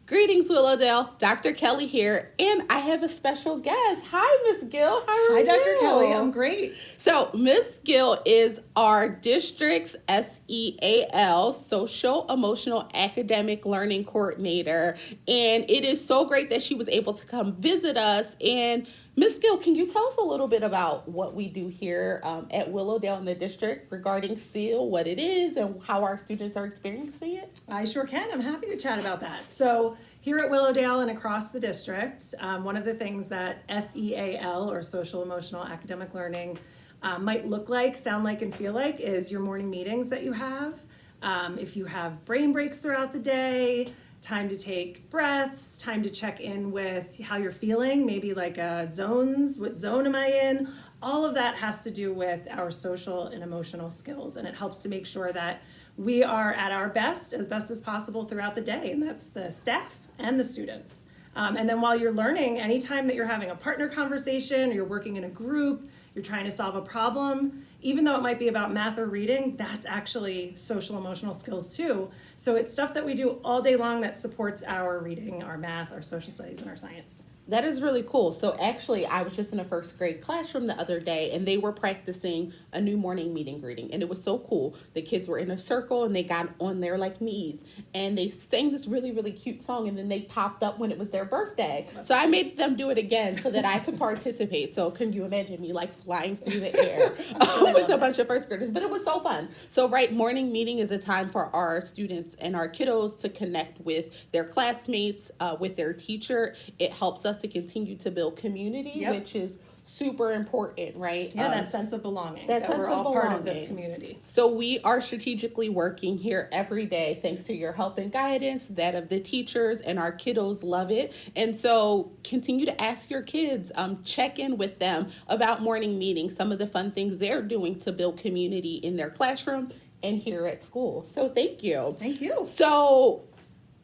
Greetings, Willowdale. Dr. Kelly here, and I have a special guest. Hi, Miss Gill. How are you? Hi, Dr. Kelly. I'm great. So, Miss Gill is our district's SEL, Social Emotional Academic Learning Coordinator, and it is so great that she was able to come visit us. And Miss Gill, can you tell us a little bit about what we do here at Willowdale in the district regarding SEL, what it is, and how our students are experiencing it? I sure can. I'm happy to chat about that. So here at Willowdale and across the district, one of the things that SEL, or Social Emotional Academic Learning, might look like, sound like, and feel like is your morning meetings that you have. If you have brain breaks throughout the day, time to take breaths, time to check in with how you're feeling, maybe like zones, what zone am I in? All of that has to do with our social and emotional skills, and it helps to make sure that we are at our best as possible throughout the day, and that's the staff and the students. And then while you're learning, anytime that you're having a partner conversation, or you're working in a group, you're trying to solve a problem, even though it might be about math or reading, that's actually social emotional skills too. So it's stuff that we do all day long that supports our reading, our math, our social studies, and our science. That is really cool. So actually, I was just in a first grade classroom the other day, and they were practicing a new morning meeting greeting, and it was so cool. The kids were in a circle, and they got on their knees, and they sang this really, really cute song, and then they popped up when it was their birthday. So I made them do it again so that I could participate. So can you imagine me flying through the air with a bunch of first graders? But it was so fun. So morning meeting is a time for our students and our kiddos to connect with their classmates, with their teacher. It helps us to continue to build community, which is super important, right? Yeah, that sense of belonging. That we're all part of this community. So we are strategically working here every day, thanks to your help and guidance, that of the teachers, and our kiddos love it. And so continue to ask your kids, check in with them about morning meetings, some of the fun things they're doing to build community in their classroom and here at school. So thank you. Thank you. So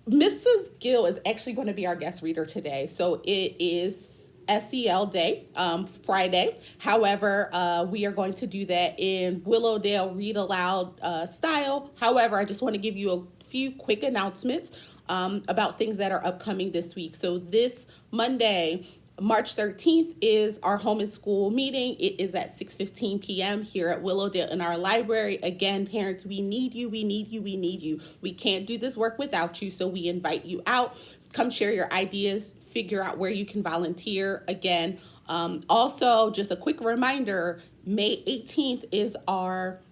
Mrs. Gill is actually going to be our guest reader today. So it is SEL Day, Friday. However, we are going to do that in Willowdale Read Aloud style. However, I just want to give you a few quick announcements about things that are upcoming this week. So this Monday, March 13th is our home and school meeting. It is at 6:15 p.m. here at Willowdale in our library. Again, parents, we need you, we need you, we need you. We can't do this work without you, so we invite you out. Come share your ideas, figure out where you can volunteer. Again, also, just a quick reminder, May 18th is our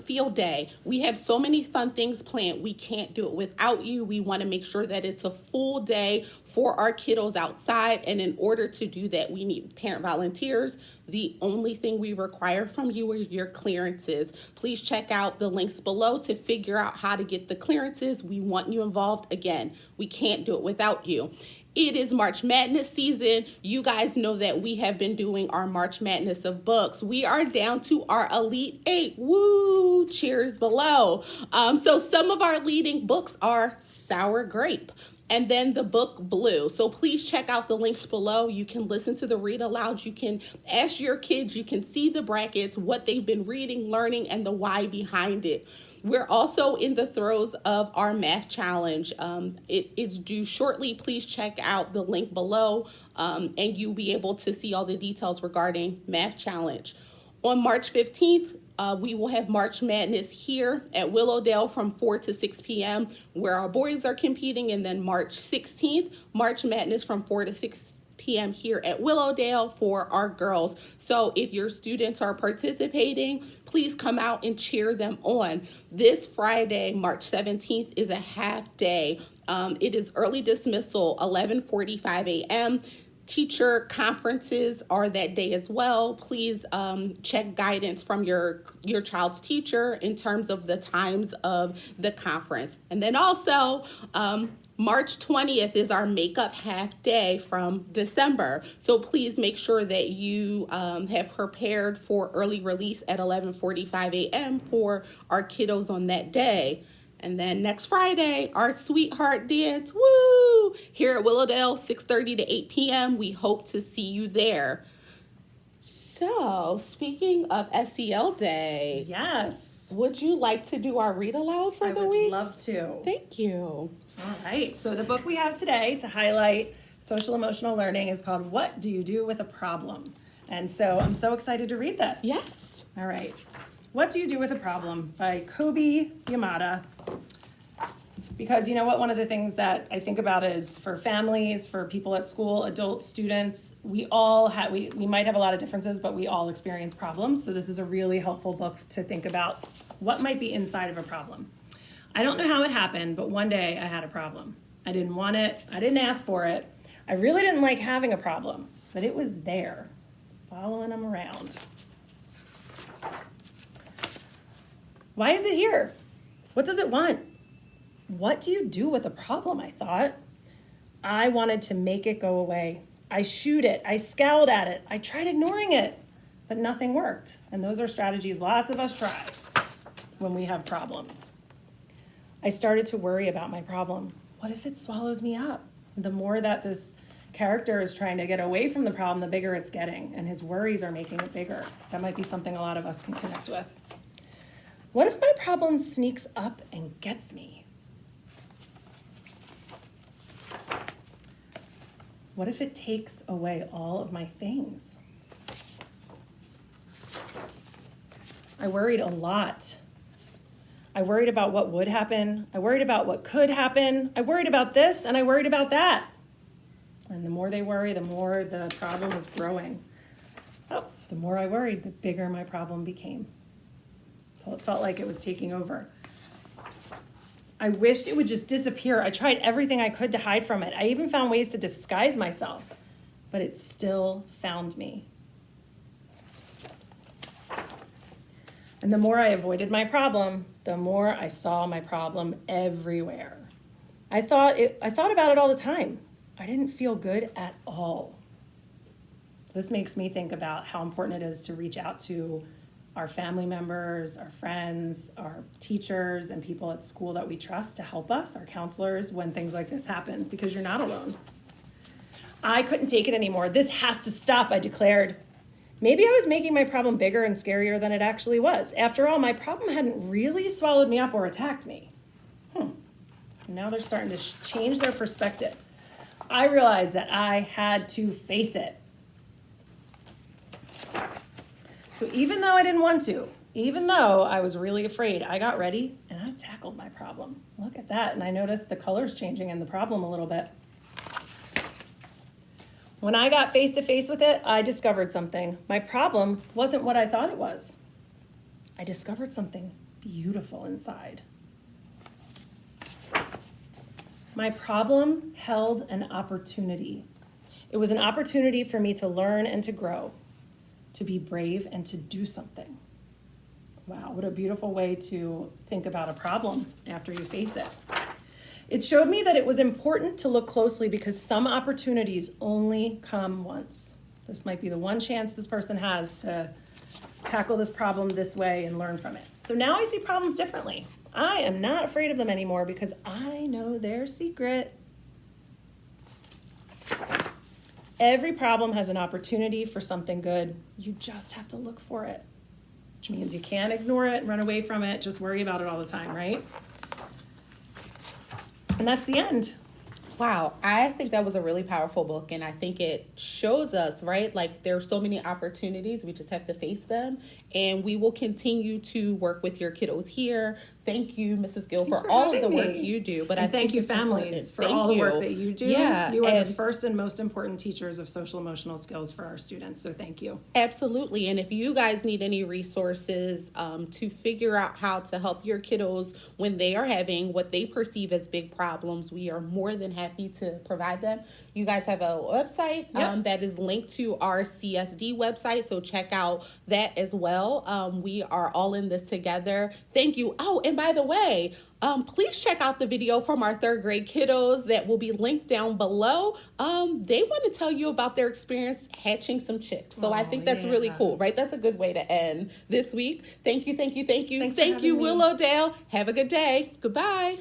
field day. We have so many fun things planned. We can't do it without you. We want to make sure that it's a full day for our kiddos outside. And in order to do that, we need parent volunteers. The only thing we require from you are your clearances. Please check out the links below to figure out how to get the clearances. We want you involved. Again, we can't do it without you. It is March Madness season. You guys know that we have been doing our March Madness of books. We are down to our Elite 8. Woo! Cheers below. So some of our leading books are Sour Grape, and then the book Blue. So please check out the links below. You can listen to the read aloud. You can ask your kids. You can see the brackets, what they've been reading, learning, and the why behind it. We're also in the throes of our math challenge. It is due shortly. Please check out the link below, and you'll be able to see all the details regarding math challenge. On March 15th, we will have March Madness here at Willowdale from 4 to 6 p.m. where our boys are competing. And then March 16th, March Madness from 4 to 6 p.m. here at Willowdale for our girls. So if your students are participating, please come out and cheer them on. This Friday, March 17th, is a half day. It is early dismissal, 11:45 a.m. Teacher conferences are that day as well. Please check guidance from your child's teacher in terms of the times of the conference. And then also, March 20th is our makeup half day from December. So please make sure that you have prepared for early release at 11:45 a.m. for our kiddos on that day. And then next Friday, our Sweetheart Dance, woo! Here at Willowdale, 6:30 to 8 p.m. We hope to see you there. So, speaking of SEL Day. Yes. Would you like to do our read aloud for the week? I would love to. Thank you. All right. So the book we have today to highlight social emotional learning is called What Do You Do with a Problem? And so I'm so excited to read this. Yes. All right. What Do You Do with a Problem by Kobe Yamada. Because you know what, one of the things that I think about is for families, for people at school, adults, students, we might have a lot of differences, but we all experience problems. So this is a really helpful book to think about what might be inside of a problem. I don't know how it happened, but one day I had a problem. I didn't want it. I didn't ask for it. I really didn't like having a problem, but it was there, following them around. Why is it here? What does it want? What do you do with a problem, I thought. I wanted to make it go away. I shooed it. I scowled at it. I tried ignoring it, but nothing worked. And those are strategies lots of us try when we have problems. I started to worry about my problem. What if it swallows me up? The more that this character is trying to get away from the problem, the bigger it's getting, and his worries are making it bigger. That might be something a lot of us can connect with. What if my problem sneaks up and gets me? What if it takes away all of my things? I worried a lot. I worried about what would happen. I worried about what could happen. I worried about this and I worried about that. And the more they worry, the more the problem is growing. Oh, the more I worried, the bigger my problem became. So it felt like it was taking over. I wished it would just disappear. I tried everything I could to hide from it. I even found ways to disguise myself, but it still found me. And the more I avoided my problem, the more I saw my problem everywhere. I thought about it all the time. I didn't feel good at all. This makes me think about how important it is to reach out to our family members, our friends, our teachers, and people at school that we trust to help us, our counselors, when things like this happen, because you're not alone. I couldn't take it anymore. This has to stop, I declared. Maybe I was making my problem bigger and scarier than it actually was. After all, my problem hadn't really swallowed me up or attacked me. Now they're starting to change their perspective. I realized that I had to face it. So even though I didn't want to, even though I was really afraid, I got ready and I tackled my problem. Look at that. And I noticed the colors changing in the problem a little bit. When I got face to face with it, I discovered something. My problem wasn't what I thought it was. I discovered something beautiful inside. My problem held an opportunity. It was an opportunity for me to learn and to grow, to be brave and to do something. Wow, what a beautiful way to think about a problem after you face it. It showed me that it was important to look closely because some opportunities only come once. This might be the one chance this person has to tackle this problem this way and learn from it. So now I see problems differently. I am not afraid of them anymore because I know their secret. Every problem has an opportunity for something good. You just have to look for it, which means you can't ignore it, run away from it, just worry about it all the time, right? And that's the end. Wow, I think that was a really powerful book, and I think it shows us, right? Like, there's so many opportunities, we just have to face them, and we will continue to work with your kiddos here. Thank you, Mrs. Gill, for all of the work you do. But and thank you, families, for all the work that you do. Yeah, you are the first and most important teachers of social emotional skills for our students, so thank you. Absolutely. And if you guys need any resources to figure out how to help your kiddos when they are having what they perceive as big problems, we are more than happy to provide them. You guys have a website that is linked to our CSD website, so check out that as well. We are all in this together. Thank you. Oh, and by the way, please check out the video from our third grade kiddos that will be linked down below. They want to tell you about their experience hatching some chicks. So I think that's really cool, right? That's a good way to end this week. Thank you, thank you, thank you. Thank you, Willowdale. Have a good day. Goodbye.